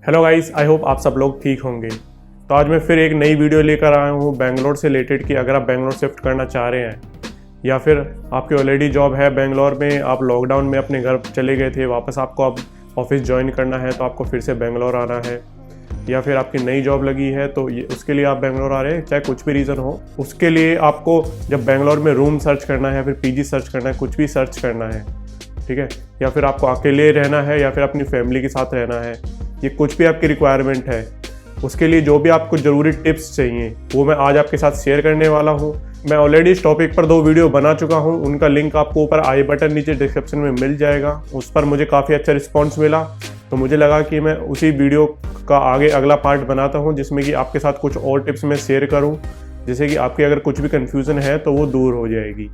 Hello guys, I hope आप सब लोग ठीक होंगे। तो आज मैं फिर एक नई वीडियो लेकर आया हूँ बेंगलोर से रिलेटेड कि अगर आप बेंगलोर शिफ्ट करना चाह रहे हैं या फिर आपकी ऑलरेडी जॉब है बेंगलोर में, आप लॉकडाउन में अपने घर चले गए थे, वापस आपको अब ऑफिस ज्वाइन करना है तो आपको फिर से बेंगलोर आना है, या फिर आपकी नई जॉब लगी है तो उसके लिए आप बेंगलोर आ रहे हैं, चाहे कुछ भी रीज़न हो, उसके लिए आपको जब बेंगलोर में रूम सर्च करना है, फिर पीजी सर्च करना है, कुछ भी सर्च करना है, ठीक है, या फिर आपको अकेले रहना है या फिर अपनी फैमिली के साथ रहना है, ये कुछ भी आपकी रिक्वायरमेंट है, उसके लिए जो भी आपको ज़रूरी टिप्स चाहिए वो मैं आज आपके साथ शेयर करने वाला हूँ। मैं ऑलरेडी इस टॉपिक पर 2 वीडियो बना चुका हूँ, उनका लिंक आपको ऊपर आई बटन नीचे डिस्क्रिप्शन में मिल जाएगा। उस पर मुझे काफ़ी अच्छा रिस्पॉन्स मिला तो मुझे लगा कि मैं उसी वीडियो का आगे अगला पार्ट बनाता हूँ जिसमें कि आपके साथ कुछ और टिप्स मैं शेयर करूँ, जिससे कि आपकी अगर कुछ भी कन्फ्यूज़न है तो वो दूर हो जाएगी।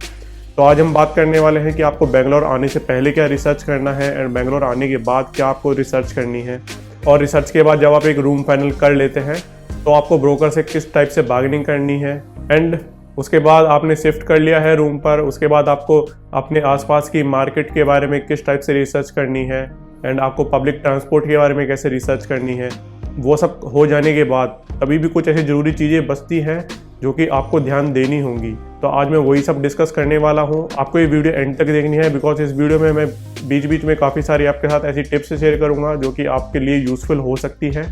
तो आज हम बात करने वाले हैं कि आपको बेंगलोर आने से पहले क्या रिसर्च करना है एंड बेंगलोर आने के बाद क्या आपको रिसर्च करनी है, और रिसर्च के बाद जब आप एक रूम फाइनल कर लेते हैं तो आपको ब्रोकर से किस टाइप से बार्गेनिंग करनी है, एंड उसके बाद आपने शिफ्ट कर लिया है रूम पर, उसके बाद आपको अपने आसपास की मार्केट के बारे में किस टाइप से रिसर्च करनी है एंड आपको पब्लिक ट्रांसपोर्ट के बारे में कैसे रिसर्च करनी है। वो सब हो जाने के बाद तभी भी कुछ ऐसी ज़रूरी चीज़ें बचती हैं जो कि आपको ध्यान देनी होंगी। तो आज मैं वही सब डिस्कस करने वाला हूँ। आपको ये वीडियो एंड तक देखनी है बिकॉज इस वीडियो में मैं बीच बीच में काफ़ी सारी आपके साथ ऐसी टिप्स शेयर करूँगा जो कि आपके लिए यूज़फुल हो सकती है,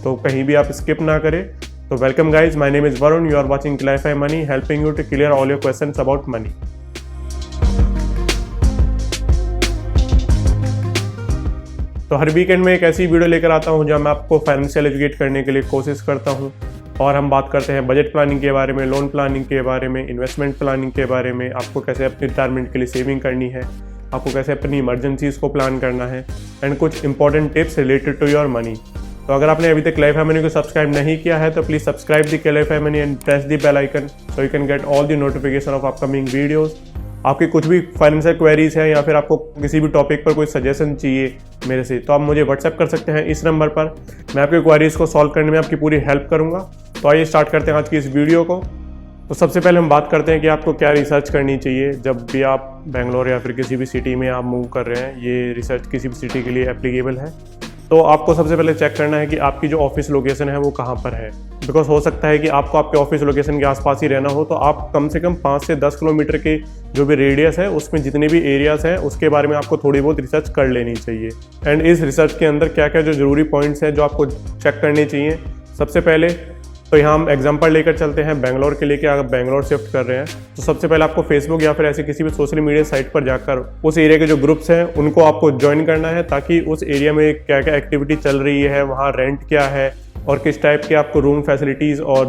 तो कहीं भी आप स्किप ना करें। तो welcome guys, my name is Varun, you are watching Clarify Money, helping you to clear all your questions about money. तो हर वीकेंड में एक ऐसी वीडियो लेकर आता हूँ जहाँ मैं आपको फाइनेंशियल एजुकेट करने के लिए कोशिश करता हूँ, और हम बात करते हैं बजट प्लानिंग के बारे में, लोन प्लानिंग के बारे में, इन्वेस्टमेंट प्लानिंग के बारे में, आपको कैसे अपनी रिटायरमेंट के लिए सेविंग करनी है, आपको कैसे अपनी इमरजेंसीज़ को प्लान करना है, एंड कुछ important tips related to your money. तो अगर आपने अभी तक क्लैरिफाई मनी को सब्सक्राइब नहीं किया है तो please subscribe the Clarify Money and press the bell icon so you can get all the notification of upcoming videos. आपकी कुछ भी फाइनेंशियल क्वेरीज है या फिर आपको किसी भी टॉपिक पर कोई सजेशन चाहिए मेरे से, तो आप मुझे व्हाट्सएप कर सकते हैं इस नंबर पर। मैं आपकी क्वेरीज को सॉल्व करने में आपकी पूरी हेल्प करूंगा। तो आइए स्टार्ट करते हैं आज की इस वीडियो को। तो सबसे पहले हम बात करते हैं कि आपको क्या रिसर्च करनी चाहिए जब भी आप बेंगलोर या फिर किसी भी सिटी में आप मूव कर रहे हैं। ये रिसर्च किसी भी सिटी के लिए एप्लीकेबल है। तो आपको सबसे पहले चेक करना है कि आपकी जो ऑफिस लोकेशन है वो कहाँ पर है, बिकॉज हो सकता है कि आपको आपके ऑफिस लोकेशन के आसपास ही रहना हो, तो आप कम से कम 5 से 10 किलोमीटर के जो भी रेडियस है उसमें जितने भी एरियाज हैं उसके बारे में आपको थोड़ी बहुत रिसर्च कर लेनी चाहिए। एंड इस रिसर्च के अंदर क्या क्या जो ज़रूरी पॉइंट्स हैं जो आपको चेक करने चाहिए। सबसे पहले तो यहाँ हम एग्जांपल लेकर चलते हैं बेंगलोर के लिए कि अगर बेंगलोर शिफ्ट कर रहे हैं तो सबसे पहले आपको फेसबुक या फिर ऐसे किसी भी सोशल मीडिया साइट पर जाकर उस एरिया के जो ग्रुप्स हैं उनको आपको ज्वाइन करना है, ताकि उस एरिया में क्या क्या एक्टिविटी चल रही है, वहाँ रेंट क्या है और किस टाइप के आपको रूम फैसिलिटीज़ और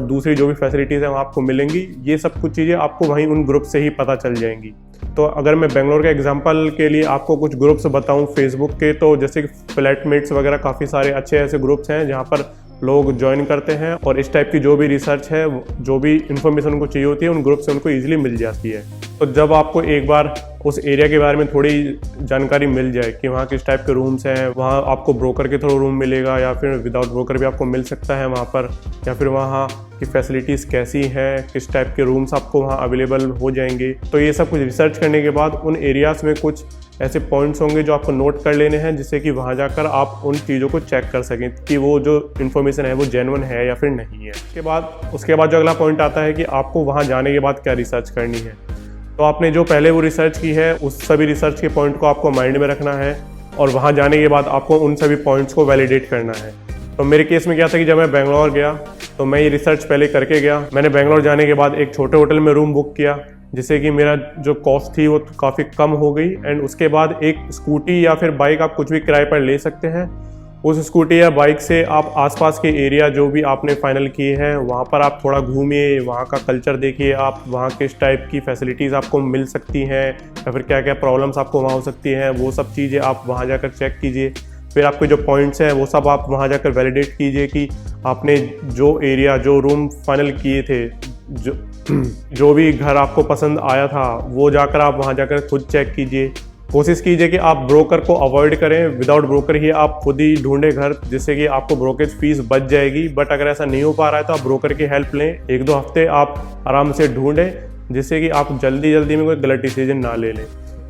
दूसरी जो भी फैसिलिटीज़ हैं वो आपको मिलेंगी। ये सब कुछ चीज़ें आपको वहीं उन ग्रुप से ही पता चल जाएंगी। तो अगर मैं बेंगलोर के एग्जांपल के लिए आपको कुछ ग्रुप्स बताऊं फेसबुक के, तो जैसे कि फ्लैटमेट्स वगैरह काफ़ी सारे अच्छे ऐसे ग्रुप्स हैं जहां पर लोग ज्वाइन करते हैं और इस टाइप की जो भी रिसर्च है, जो भी इन्फॉर्मेशन उनको चाहिए होती है उन ग्रुप से उनको ईजिली मिल जाती है। तो जब आपको एक बार उस एरिया के बारे में थोड़ी जानकारी मिल जाए कि वहाँ किस टाइप के रूम्स हैं, वहाँ आपको ब्रोकर के थ्रू रूम मिलेगा या फिर विदाउट ब्रोकर भी आपको मिल सकता है वहाँ पर, या फिर वहाँ की फैसिलिटीज़ कैसी हैं, किस टाइप के रूम्स आपको वहाँ अवेलेबल हो जाएंगे। तो ये सब कुछ रिसर्च करने के बाद उन एरियाज़ में कुछ ऐसे पॉइंट्स होंगे जो आपको नोट कर लेने हैं, जिससे कि वहाँ जाकर आप उन चीज़ों को चेक कर सकें कि वो जो इन्फॉर्मेशन है वो जेन्युइन है या फिर नहीं है। उसके बाद जो अगला पॉइंट आता है कि आपको वहाँ जाने के बाद क्या रिसर्च करनी है। तो आपने जो पहले वो रिसर्च की है उस सभी रिसर्च के पॉइंट को आपको माइंड में रखना है और वहाँ जाने के बाद आपको उन सभी पॉइंट्स को वैलिडेट करना है। तो मेरे केस में क्या था कि जब मैं बेंगलोर गया तो मैं ये रिसर्च पहले करके गया। मैंने बेंगलोर जाने के बाद एक छोटे होटल में रूम बुक किया, जिससे कि मेरा जो कॉस्ट थी वो काफ़ी कम हो गई। एंड उसके बाद एक स्कूटी या फिर बाइक आप कुछ भी किराए पर ले सकते हैं। उस स्कूटी या बाइक से आप आसपास के एरिया जो भी आपने फाइनल किए हैं वहाँ पर आप थोड़ा घूमिए, वहाँ का कल्चर देखिए, आप वहाँ किस टाइप की फैसिलिटीज़ आपको मिल सकती हैं या फिर क्या क्या प्रॉब्लम्स आपको वहाँ हो सकती हैं, वो सब चीज़ें आप वहाँ जाकर चेक कीजिए। फिर आपके जो पॉइंट्स हैं वो सब आप वहाँ जाकर वैलिडेट कीजिए कि आपने जो एरिया जो रूम फाइनल किए थे, जो भी घर आपको पसंद आया था वो जाकर आप वहाँ जाकर खुद चेक कीजिए। कोशिश कीजिए कि आप ब्रोकर को अवॉइड करें, विदाउट ब्रोकर ही आप खुद ही ढूंढें घर, जिससे कि आपको ब्रोकेज फीस बच जाएगी। बट अगर ऐसा नहीं हो पा रहा है तो आप ब्रोकर की हेल्प लें, 1-2 हफ्ते आप आराम से ढूंढें, जिससे कि आप जल्दी में कोई गलत डिसीजन ना ले लें।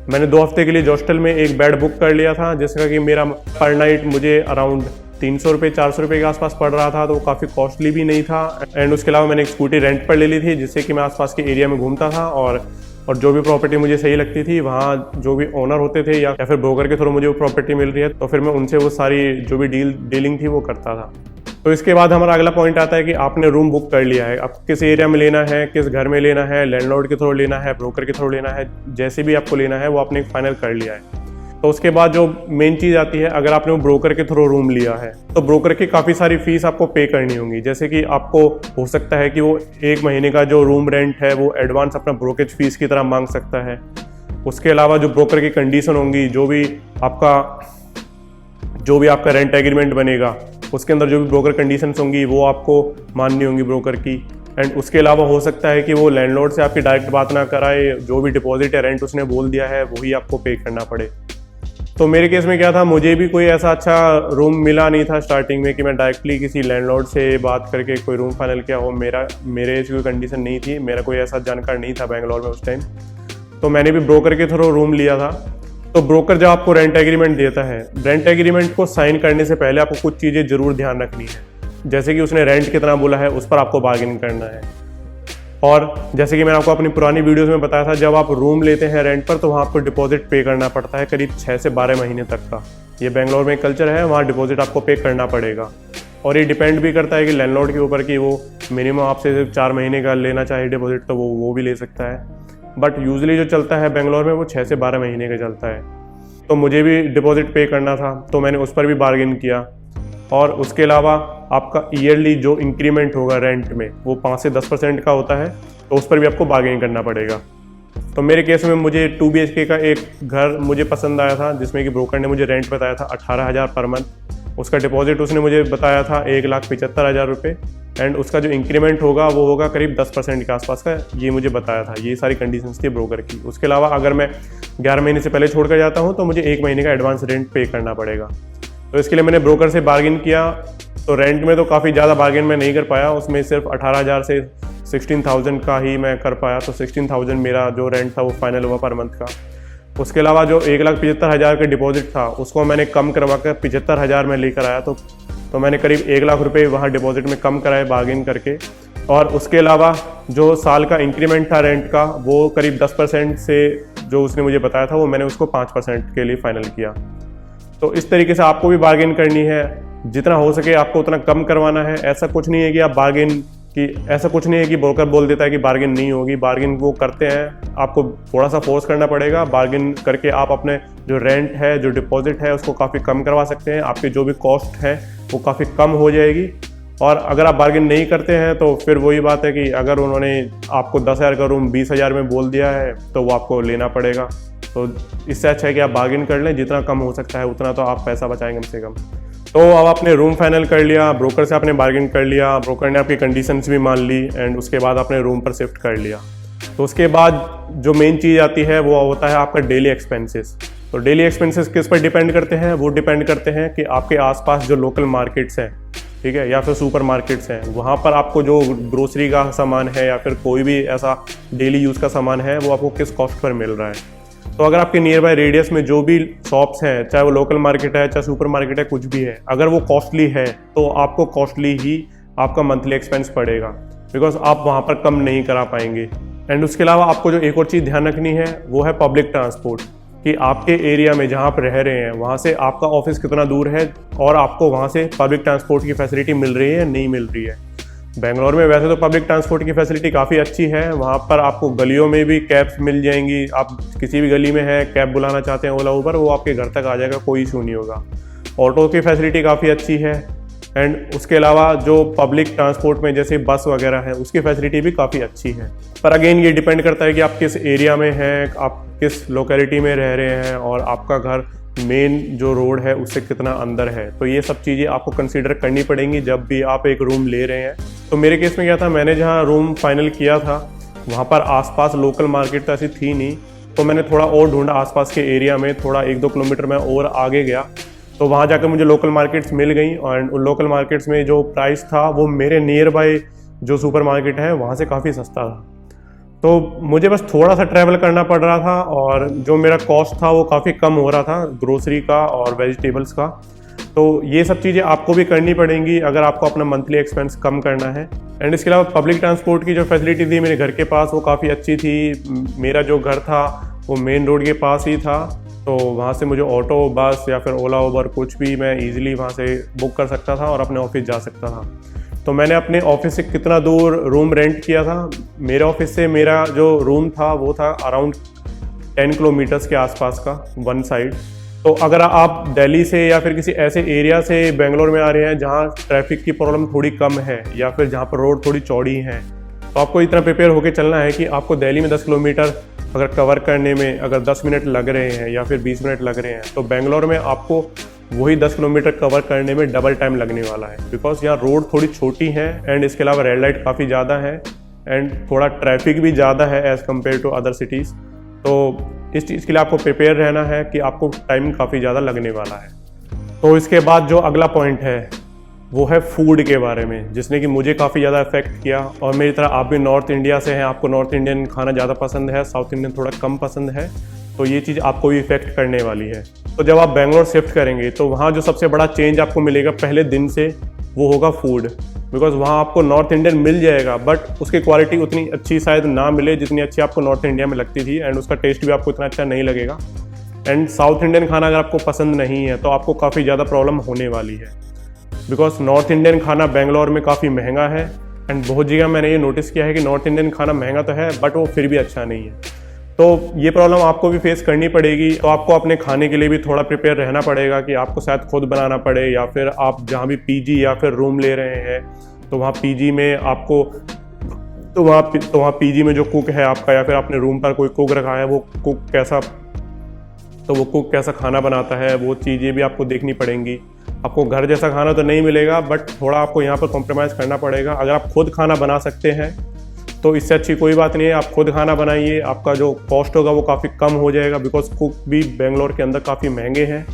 मैंने 2 हफ्ते के लिए हॉस्टल में एक बेड बुक कर लिया था, जिसका कि मेरा पर नाइट मुझे अराउंड 300 रुपये 400 रुपये के आसपास पड़ रहा था, तो वो काफ़ी कॉस्टली भी नहीं था। एंड उसके अलावा मैंने एक स्कूटी रेंट पर ले ली थी, जिससे कि मैं आसपास के एरिया में घूमता था और जो भी प्रॉपर्टी मुझे सही लगती थी, वहाँ जो भी ओनर होते थे या फिर ब्रोकर के थ्रू मुझे वो प्रॉपर्टी मिल रही है, तो फिर मैं उनसे वो सारी जो भी डीलिंग थी वो करता था। तो इसके बाद हमारा अगला पॉइंट आता है कि आपने रूम बुक कर लिया है, अब किस एरिया में लेना है, किस घर में लेना है, लैंडलॉर्ड के थ्रू लेना है, ब्रोकर के थ्रू लेना है, जैसे भी आपको लेना है वो आपने फाइनल कर लिया है। तो उसके बाद जो मेन चीज़ आती है, अगर आपने वो ब्रोकर के थ्रू रूम लिया है तो ब्रोकर की काफ़ी सारी फीस आपको पे करनी होंगी। जैसे कि आपको हो सकता है कि वो 1 महीने का जो रूम रेंट है वो एडवांस अपना ब्रोकेज फीस की तरह मांग सकता है। उसके अलावा जो ब्रोकर की कंडीशन होंगी, जो भी आपका रेंट एग्रीमेंट बनेगा उसके अंदर जो भी ब्रोकर कंडीशंस होंगी वो आपको माननी होंगी ब्रोकर की। एंड उसके अलावा हो सकता है कि वो लैंडलॉर्ड से आपकी डायरेक्ट बात ना कराए, जो भी डिपॉजिट या रेंट उसने बोल दिया है वही आपको पे करना पड़े। तो मेरे केस में क्या था, मुझे भी कोई ऐसा अच्छा रूम मिला नहीं था स्टार्टिंग में कि मैं डायरेक्टली किसी लैंडलॉर्ड से बात करके कोई रूम फाइनल किया हो। मेरे ऐसी कोई कंडीशन नहीं थी, मेरा कोई ऐसा जानकार नहीं था बेंगलोर में उस टाइम, तो मैंने भी ब्रोकर के थ्रू रूम लिया था। तो ब्रोकर जब आपको रेंट एग्रीमेंट देता है, रेंट एग्रीमेंट को साइन करने से पहले आपको कुछ चीज़ें जरूर ध्यान रखनी है। जैसे कि उसने रेंट कितना बोला है उस पर आपको बार्गेन करना है। और जैसे कि मैंने आपको अपनी पुरानी वीडियोस में बताया था, जब आप रूम लेते हैं रेंट पर तो वहाँ आपको डिपॉजिट पे करना पड़ता है करीब 6 से 12 महीने तक का। ये बेंगलोर में कल्चर है, वहाँ डिपॉजिट आपको पे करना पड़ेगा। और ये डिपेंड भी करता है कि लैंडलॉर्ड के ऊपर कि वो मिनिमम आपसे सिर्फ 4 महीने का लेना चाहे डिपॉजिट तो वो भी ले सकता है। बट यूजुअली जो चलता है बेंगलोर में वो 6 से 12 महीने का चलता है। तो मुझे भी डिपॉजिट पे करना था, तो मैंने उस पर भी बार्गेन किया। और उसके अलावा आपका ईयरली जो इंक्रीमेंट होगा रेंट में वो 5 से 10% का होता है, तो उस पर भी आपको बार्गेन करना पड़ेगा। तो मेरे केस में मुझे 2 BHK का एक घर मुझे पसंद आया था, जिसमें कि ब्रोकर ने मुझे रेंट बताया था 18,000 पर मंथ। उसका डिपॉजिट उसने मुझे बताया था 1,75,000 रुपये। एंड उसका जो इंक्रीमेंट होगा वो होगा करीब 10% के आसपास का, ये मुझे बताया था। ये सारी कंडीशंस थी ब्रोकर की। उसके अलावा अगर मैं 11 महीने से पहले छोड़ कर जाता हूँ तो मुझे 1 महीने का एडवांस रेंट पे करना पड़ेगा। तो इसके लिए मैंने ब्रोकर से बार्गेन किया। तो रेंट में तो काफ़ी ज़्यादा बार्गेन मैं नहीं कर पाया, उसमें सिर्फ 18,000 से 16,000 का ही मैं कर पाया। तो 16,000 मेरा जो रेंट था वो फाइनल हुआ पर मंथ का। उसके अलावा जो 1,75,000 का डिपॉजिट था उसको मैंने कम करवा कर 75,000 में लेकर आया। तो मैंने करीब 1 लाख रुपये वहाँ डिपॉजिट में कम कराए बार्गेन करके। और उसके अलावा जो साल का इंक्रीमेंट था रेंट का वो करीब 10% से जो उसने मुझे बताया था वो मैंने उसको 5% के लिए फाइनल किया। तो इस तरीके से आपको भी बार्गेन करनी है, जितना हो सके आपको उतना कम करवाना है। ऐसा कुछ नहीं है कि ब्रोकर बोल देता है कि बार्गेन नहीं होगी, बार्गेन वो करते हैं। आपको थोड़ा सा फोर्स करना पड़ेगा, बार्गेन करके आप अपने जो रेंट है, जो डिपॉजिट है उसको काफ़ी कम करवा सकते हैं। आपकी जो भी कॉस्ट है वो काफ़ी कम हो जाएगी। और अगर आप बार्गेन नहीं करते हैं तो फिर वही बात है कि अगर उन्होंने आपको 10,000 का रूम 20,000 में बोल दिया है तो वो आपको लेना पड़ेगा। तो इससे अच्छा है कि आप बार्गेन कर लें, जितना कम हो सकता है उतना तो आप पैसा बचाएंगे कम से कम। तो अब आपने रूम फाइनल कर लिया, ब्रोकर से आपने बार्गेन कर लिया, ब्रोकर ने आपकी कंडीशंस भी मान ली एंड उसके बाद आपने रूम पर शिफ्ट कर लिया। तो उसके बाद जो मेन चीज़ आती है वो होता है आपका डेली एक्सपेंसेस। तो डेली एक्सपेंसेस किस पर डिपेंड करते हैं? वो डिपेंड करते हैं कि आपके आसपास जो लोकल मार्केट्स हैं, ठीक है, या फिर सुपर मार्केट्स हैं, वहाँ पर आपको जो ग्रोसरी का सामान है या फिर कोई भी ऐसा डेली यूज़ का सामान है वो आपको किस कॉस्ट पर मिल रहा है। तो अगर आपके नियर बाय रेडियस में जो भी शॉप्स हैं, चाहे वो लोकल मार्केट है, चाहे सुपर मार्केट है, कुछ भी है, अगर वो कॉस्टली है तो आपको कॉस्टली ही आपका मंथली एक्सपेंस पड़ेगा, बिकॉज आप वहाँ पर कम नहीं करा पाएंगे। एंड उसके अलावा आपको जो एक और चीज़ ध्यान रखनी है वो है पब्लिक ट्रांसपोर्ट, कि आपके एरिया में जहाँ आप रह रहे हैं वहाँ से आपका ऑफिस कितना दूर है और आपको वहाँ से पब्लिक ट्रांसपोर्ट की फैसिलिटी मिल रही है या नहीं मिल रही है। बेंगलोर में वैसे तो पब्लिक ट्रांसपोर्ट की फैसिलिटी काफ़ी अच्छी है, वहाँ पर आपको गलियों में भी कैब्स मिल जाएंगी। आप किसी भी गली में है, कैब बुलाना चाहते हैं ओला उबर, वो आपके घर तक आ जाएगा, कोई इशू नहीं होगा। ऑटो की फैसिलिटी काफ़ी अच्छी है। एंड उसके अलावा जो पब्लिक ट्रांसपोर्ट में जैसे बस वगैरह है उसकी फैसिलिटी भी काफ़ी अच्छी है। पर अगेन ये डिपेंड करता है कि आप किस एरिया में हैं, आप किस लोकेलिटी में रह रहे हैं और आपका घर मेन जो रोड है उससे कितना अंदर है। तो ये सब चीज़ें आपको कंसीडर करनी पड़ेंगी जब भी आप एक रूम ले रहे हैं। तो मेरे केस में क्या था, मैंने जहाँ रूम फाइनल किया था वहाँ पर आसपास लोकल मार्केट तो ऐसी थी नहीं, तो मैंने थोड़ा और ढूंढा आसपास के एरिया में, थोड़ा 1-2 किलोमीटर में और आगे गया, तो वहाँ जाकर मुझे लोकल मार्केट्स मिल गई। और उन लोकल मार्केट्स में जो प्राइस था वो मेरे नियर बाय जो सुपर मार्केट है वहाँ से काफ़ी सस्ता था। तो मुझे बस थोड़ा सा ट्रैवल करना पड़ रहा था और जो मेरा कॉस्ट था वो काफ़ी कम हो रहा था ग्रोसरी का और वेजिटेबल्स का। तो ये सब चीज़ें आपको भी करनी पड़ेंगी अगर आपको अपना मंथली एक्सपेंस कम करना है। एंड इसके अलावा पब्लिक ट्रांसपोर्ट की जो फैसिलिटी थी मेरे घर के पास वो काफ़ी अच्छी थी। मेरा जो घर था वो मेन रोड के पास ही था, तो वहाँ से मुझे ऑटो, बस या फिर ओला, उबर कुछ भी मैं ईजिली वहाँ से बुक कर सकता था और अपने ऑफिस जा सकता था। तो मैंने अपने ऑफिस से कितना दूर रूम रेंट किया था, मेरे ऑफिस से मेरा जो रूम था वो था अराउंड 10 किलोमीटर्स के आसपास का वन साइड। तो अगर आप दिल्ली से या फिर किसी ऐसे एरिया से बेंगलोर में आ रहे हैं जहाँ ट्रैफिक की प्रॉब्लम थोड़ी कम है या फिर जहाँ पर रोड थोड़ी चौड़ी है, तो आपको इतना प्रिपेयर होकर चलना है कि आपको दिल्ली में 10 किलोमीटर अगर कवर करने में अगर 10 मिनट लग रहे हैं या फिर 20 मिनट लग रहे हैं, तो बेंगलोर में आपको वही 10 किलोमीटर कवर करने में डबल टाइम लगने वाला है। बिकॉज यहाँ रोड थोड़ी छोटी है एंड इसके अलावा रेड लाइट काफ़ी ज़्यादा है एंड थोड़ा ट्रैफिक भी ज़्यादा है as compare to other cities. तो इस चीज़ के लिए आपको प्रिपेयर रहना है कि आपको टाइम काफ़ी ज़्यादा लगने वाला है। तो इसके बाद जो अगला पॉइंट है वो है फूड के बारे में, जिसने कि मुझे काफ़ी ज़्यादा इफेक्ट किया। और मेरी तरह आप भी नॉर्थ इंडिया से हैं, आपको नॉर्थ इंडियन खाना ज़्यादा पसंद है, साउथ इंडियन थोड़ा कम पसंद है, तो ये चीज़ आपको भी इफेक्ट करने वाली है। तो जब आप बेंगलोर शिफ्ट करेंगे तो वहाँ जो सबसे बड़ा चेंज आपको मिलेगा पहले दिन से वो होगा फूड। बिकॉज वहाँ आपको नॉर्थ इंडियन मिल जाएगा बट उसकी क्वालिटी उतनी अच्छी शायद ना मिले जितनी अच्छी आपको नॉर्थ इंडिया में लगती थी, एंड उसका टेस्ट भी आपको इतना अच्छा नहीं लगेगा। एंड साउथ इंडियन खाना अगर आपको पसंद नहीं है तो आपको काफ़ी ज़्यादा प्रॉब्लम होने वाली है। बिकॉज नॉर्थ इंडियन खाना बेंगलोर में काफ़ी महंगा है एंड बहुत जगह मैंने ये नोटिस किया है कि नॉर्थ इंडियन खाना महंगा तो है बट वो फिर भी अच्छा नहीं है। तो ये प्रॉब्लम आपको भी फेस करनी पड़ेगी। तो आपको अपने खाने के लिए भी थोड़ा प्रिपेयर रहना पड़ेगा कि आपको शायद खुद बनाना पड़े, या फिर आप जहाँ भी पीजी या फिर रूम ले रहे हैं तो वहाँ पीजी में आपको तो वहाँ पीजी में जो कुक है आपका या फिर आपने रूम पर कोई कुक रखा है वो कुक कैसा खाना बनाता है, वो चीज़ें भी आपको देखनी पड़ेंगी। आपको घर जैसा खाना तो नहीं मिलेगा बट थोड़ा आपको यहाँ पर कॉम्प्रोमाइज़ करना पड़ेगा। अगर आप खुद खाना बना सकते हैं तो इससे अच्छी कोई बात नहीं है, आप खुद खाना बनाइए, आपका जो कॉस्ट होगा वो काफ़ी कम हो जाएगा। बिकॉज कुक भी बेंगलोर के अंदर काफ़ी महंगे हैं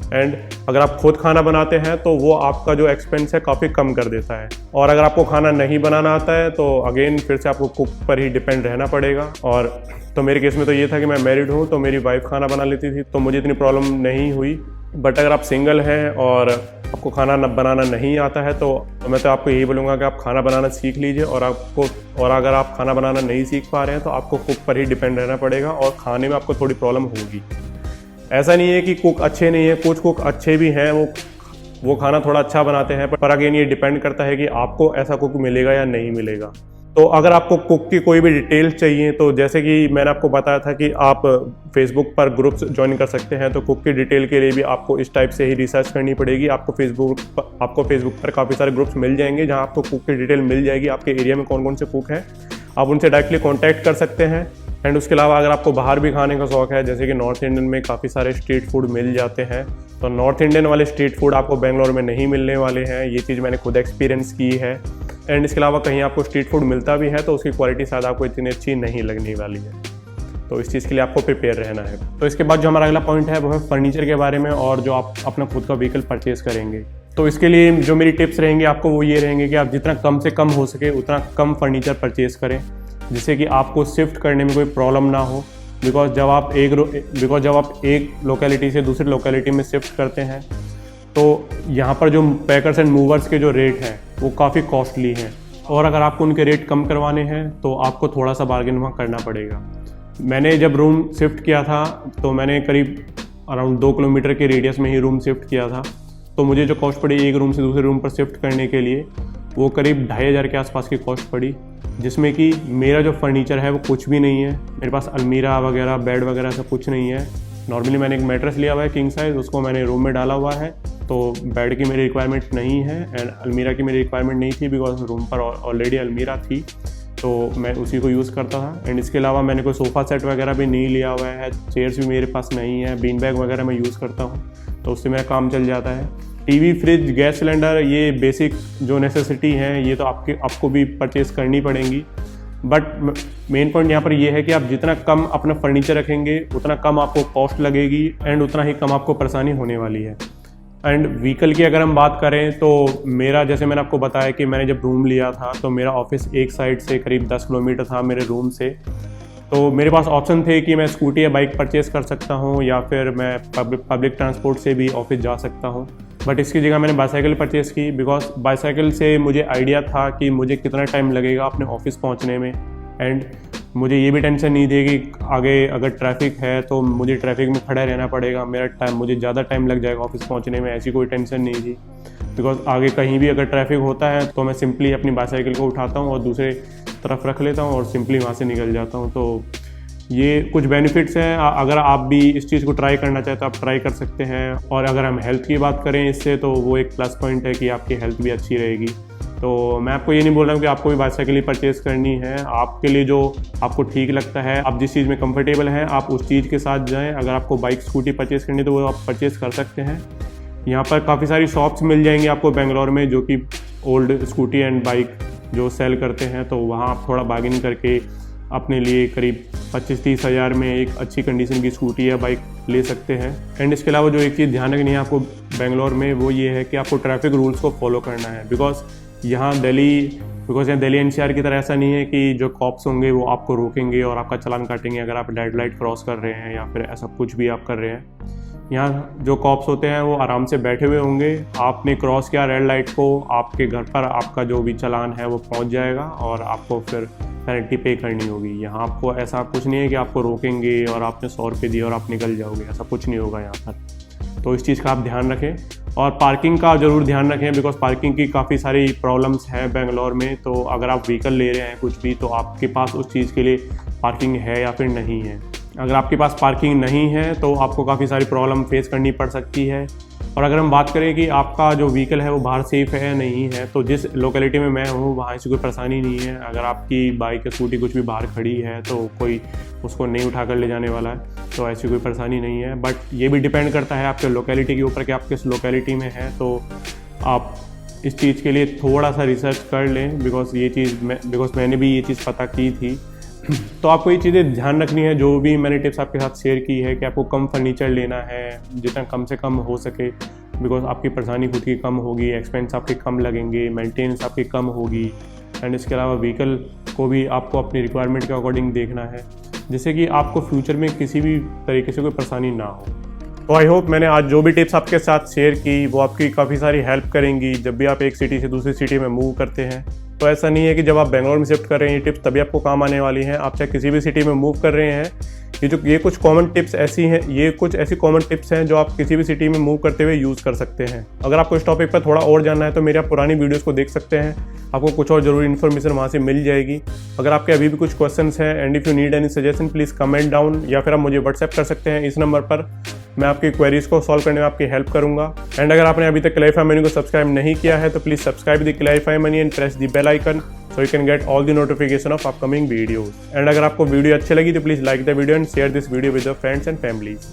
एंड अगर आप खुद खाना बनाते हैं तो वो आपका जो एक्सपेंस है काफ़ी कम कर देता है। और अगर आपको खाना नहीं बनाना आता है तो अगेन फिर से आपको कुक पर ही डिपेंड रहना पड़ेगा। और तो मेरे केस में तो ये था कि मैं मैरिड हूँ तो मेरी वाइफ खाना बना लेती थी तो मुझे इतनी प्रॉब्लम नहीं हुई। बट अगर आप सिंगल हैं और आपको खाना बनाना नहीं आता है तो मैं तो आपको यही बोलूँगा कि आप खाना बनाना सीख लीजिए। और अगर आप खाना बनाना नहीं सीख पा रहे हैं तो आपको कुक पर ही डिपेंड रहना पड़ेगा और खाने में आपको थोड़ी प्रॉब्लम होगी। ऐसा नहीं है कि कुक अच्छे नहीं है, कुछ कुक अच्छे भी हैं, वो खाना थोड़ा अच्छा बनाते हैं, पर अगेन ये डिपेंड करता है कि आपको ऐसा कुक मिलेगा या नहीं मिलेगा। तो अगर आपको कुक की कोई भी डिटेल्स चाहिए तो जैसे कि मैंने आपको बताया था कि आप फेसबुक पर ग्रुप्स ज्वाइन कर सकते हैं, तो कुक की डिटेल के लिए भी आपको इस टाइप से ही रिसर्च करनी पड़ेगी। आपको फेसबुक पर काफ़ी सारे ग्रुप्स मिल जाएंगे जहां आपको कुक की डिटेल मिल जाएगी, आपके एरिया में कौन कौन से कुक हैं, आप उनसे डायरेक्टली कॉन्टैक्ट कर सकते हैं। एंड उसके अलावा अगर आपको बाहर भी खाने का शौक है, जैसे कि नॉर्थ इंडियन में काफ़ी सारे स्ट्रीट फूड मिल जाते हैं, तो नॉर्थ इंडियन वाले स्ट्रीट फूड आपको बेंगलोर में नहीं मिलने वाले हैं, ये चीज़ मैंने खुद एक्सपीरियंस की है। एंड इसके अलावा कहीं आपको स्ट्रीट फूड मिलता भी है तो उसकी क्वालिटी शायद आपको इतनी अच्छी नहीं लगने वाली है, तो इस चीज़ के लिए आपको प्रिपेयर रहना है। तो इसके बाद जो हमारा अगला पॉइंट है वो है फर्नीचर के बारे में और जो आप अपना खुद का व्हीकल परचेज करेंगे। तो इसके लिए जो मेरी टिप्स रहेंगे आपको वो ये रहेंगे कि आप जितना कम से कम हो सके उतना कम फर्नीचर परचेज करें, जिससे कि आपको शिफ्ट करने में कोई प्रॉब्लम ना हो। बिकॉज जब आप एक लोकेलिटी से दूसरी लोकेलिटी में शिफ्ट करते हैं तो यहाँ पर जो पैकर्स एंड मूवर्स के जो रेट हैं वो काफ़ी कॉस्टली हैं, और अगर आपको उनके रेट कम करवाने हैं तो आपको थोड़ा सा बार्गेन वहाँ करना पड़ेगा। मैंने जब रूम शिफ्ट किया था तो मैंने करीब अराउंड 2 किलोमीटर के रेडियस में ही रूम शिफ्ट किया था, तो मुझे जो कॉस्ट पड़ी एक रूम से दूसरे रूम पर शिफ्ट करने के लिए वो करीब 2500 के आसपास की कॉस्ट पड़ी, जिसमें कि मेरा जो फर्नीचर है वो कुछ भी नहीं है। मेरे पास अलमीरा वगैरह, बेड वगैरह सब कुछ नहीं है। नॉर्मली मैंने एक मैट्रेस लिया हुआ है किंग साइज़, उसको मैंने रूम में डाला हुआ है, तो बेड की मेरी रिक्वायरमेंट नहीं है एंड अलमीरा की मेरी रिक्वायरमेंट नहीं थी बिकॉज रूम पर ऑलरेडी अलमीरा थी, तो मैं उसी को यूज़ करता था। एंड इसके अलावा मैंने कोई सोफ़ा सेट वगैरह भी नहीं लिया हुआ है, चेयर्स भी मेरे पास नहीं है, बीन बैग वगैरह मैं यूज़ करता हूँ तो उससे मेरा काम चल जाता है। टीवी, फ्रिज, गैस सिलेंडर, ये बेसिक जो नेसेसिटी हैं ये तो आपको भी परचेज़ करनी पड़ेंगी। बट मेन पॉइंट यहाँ पर ये है कि आप जितना कम अपना फर्नीचर रखेंगे उतना कम आपको कॉस्ट लगेगी एंड उतना ही कम आपको परेशानी होने वाली है। एंड व्हीकल की अगर हम बात करें तो मेरा, जैसे मैंने आपको बताया कि मैंने जब रूम लिया था तो मेरा ऑफिस एक साइड से करीब 10 किलोमीटर था मेरे रूम से। तो मेरे पास ऑप्शन थे कि मैं स्कूटी या बाइक परचेज़ कर सकता हूँ या फिर मैं पब्लिक ट्रांसपोर्ट से भी ऑफिस जा सकता हूँ। बट इसकी जगह मैंने बाईसाइकिल परचेज़ की, बिकॉज बाईसाइकिल से मुझे आइडिया था कि मुझे कितना टाइम लगेगा अपने ऑफिस पहुँचने में। एंड मुझे ये भी टेंशन नहीं थी कि आगे अगर ट्रैफिक है तो मुझे ट्रैफिक में खड़ा रहना पड़ेगा, मुझे ज़्यादा टाइम लग जाएगा ऑफिस पहुँचने में, ऐसी कोई टेंशन नहीं थी। बिकॉज आगे कहीं भी अगर ट्रैफिक होता है तो मैं सिंपली अपनी बाईसाइकिल को उठाता हूँ और दूसरे तरफ रख लेता हूँ और सिंपली वहाँ से निकल जाता हूँ। तो ये कुछ बेनिफिट्स हैं। अगर आप भी इस चीज़ को ट्राई करना चाहें तो आप ट्राई कर सकते हैं। और अगर हम हेल्थ की बात करें इससे, तो वो एक प्लस पॉइंट है कि आपकी हेल्थ भी अच्छी रहेगी। तो मैं आपको ये नहीं बोल रहा हूँ कि आपको भी बाईसाइकिल ही परचेज़ करनी है। आपके लिए जो आपको ठीक लगता है, आप जिस चीज़ में कंफर्टेबल हैं, आप उस चीज़ के साथ जाएं। अगर आपको बाइक स्कूटी परचेज़ करनी है तो वो आप परचेज़ कर सकते हैं। यहाँ पर काफ़ी सारी शॉप्स मिल जाएंगी आपको बेंगलोर में जो कि ओल्ड स्कूटी एंड बाइक जो सेल करते हैं। तो वहाँ आप थोड़ा बार्गेनिंग करके अपने लिए करीब 25-30 हज़ार में एक अच्छी कंडीशन की स्कूटी या बाइक ले सकते हैं। एंड इसके अलावा जो एक चीज़ ध्यान रखनी है आपको बेंगलोर में, वो ये है कि आपको ट्रैफिक रूल्स को फॉलो करना है। बिकॉज यहाँ दिल्ली NCR की तरह ऐसा नहीं है कि जो कॉप्स होंगे वो आपको रोकेंगे और आपका चालान काटेंगे अगर आप रेड लाइट क्रॉस कर रहे हैं या फिर ऐसा कुछ भी आप कर रहे हैं। यहाँ जो कॉप्स होते हैं वो आराम से बैठे हुए होंगे। आपने क्रॉस किया रेड लाइट को, आपके घर पर आपका जो भी चालान है वो पहुँच जाएगा और आपको फिर पेनल्टी पे करनी होगी। यहाँ आपको ऐसा कुछ नहीं है कि आपको रोकेंगे और आपने 100 रुपये दिए और आप निकल जाओगे, ऐसा कुछ नहीं होगा यहाँ पर। तो इस चीज़ का आप ध्यान रखें और पार्किंग का ज़रूर ध्यान रखें, बिकॉज पार्किंग की काफ़ी सारी प्रॉब्लम्स हैं बेंगलोर में। तो अगर आप व्हीकल ले रहे हैं कुछ भी, तो आपके पास उस चीज़ के लिए पार्किंग है या फिर नहीं है। अगर आपके पास पार्किंग नहीं है तो आपको काफ़ी सारी प्रॉब्लम फेस करनी पड़ सकती है। और अगर हम बात करें कि आपका जो व्हीकल है वो बाहर सेफ़ है नहीं है, तो जिस लोकेलिटी में मैं हूँ वहाँ ऐसी कोई परेशानी नहीं है। अगर आपकी बाइक या स्कूटी कुछ भी बाहर खड़ी है तो कोई उसको नहीं उठा कर ले जाने वाला है, तो ऐसी कोई परेशानी नहीं है। बट ये भी डिपेंड करता है आपके लोकेलिटी के ऊपर कि आप किस लोकेलिटी में हैं। तो आप इस चीज़ के लिए थोड़ा सा रिसर्च कर लें, बिकॉज मैंने भी ये चीज़ पता की थी। तो आपको ये चीज़ें ध्यान रखनी है। जो भी मैंने टिप्स आपके साथ शेयर की है कि आपको कम फर्नीचर लेना है, जितना कम से कम हो सके, बिकॉज आपकी परेशानी खुद की कम होगी, एक्सपेंस आपके कम लगेंगे, मेंटेनेंस आपकी कम होगी। एंड इसके अलावा व्हीकल को भी आपको अपनी रिक्वायरमेंट के अकॉर्डिंग देखना है, जिससे कि आपको फ्यूचर में किसी भी तरीके से कोई परेशानी ना हो। तो आई होप मैंने आज जो भी टिप्स आपके साथ शेयर की वो आपकी काफ़ी सारी हेल्प करेंगी जब भी आप एक सिटी से दूसरी सिटी में मूव करते हैं। तो ऐसा नहीं है कि जब आप बेंगलोर में शिफ्ट कर रहे हैं ये टिप्स तभी आपको काम आने वाली हैं। आप चाहे किसी भी सिटी में मूव कर रहे हैं, ये कुछ कॉमन टिप्स ऐसी हैं, ये कुछ ऐसी कॉमन टिप्स हैं जो आप किसी भी सिटी में मूव करते हुए यूज़ कर सकते हैं। अगर आपको इस टॉपिक पर थोड़ा और जानना है तो मेरे आप पुरानी वीडियोस को देख सकते हैं, आपको कुछ और ज़रूरी इन्फॉर्मेशन वहाँ से मिल जाएगी। अगर आपके अभी भी कुछ क्वेश्चंस हैं and if you need any suggestion please comment down, या फिर आप मुझे व्हाट्सएप कर सकते हैं इस नंबर पर। मैं आपकी क्वेरीज को सॉल्व करने में आपकी हेल्प करूंगा। एंड अगर आपने अभी तक क्लैरिफाई मनी को सब्सक्राइब नहीं किया है तो please subscribe the Clarify Money and press the bell icon so you can get all the notification of upcoming videos. And अगर आपको वीडियो अच्छी लगी तो please like the video and share this video with your friends and families.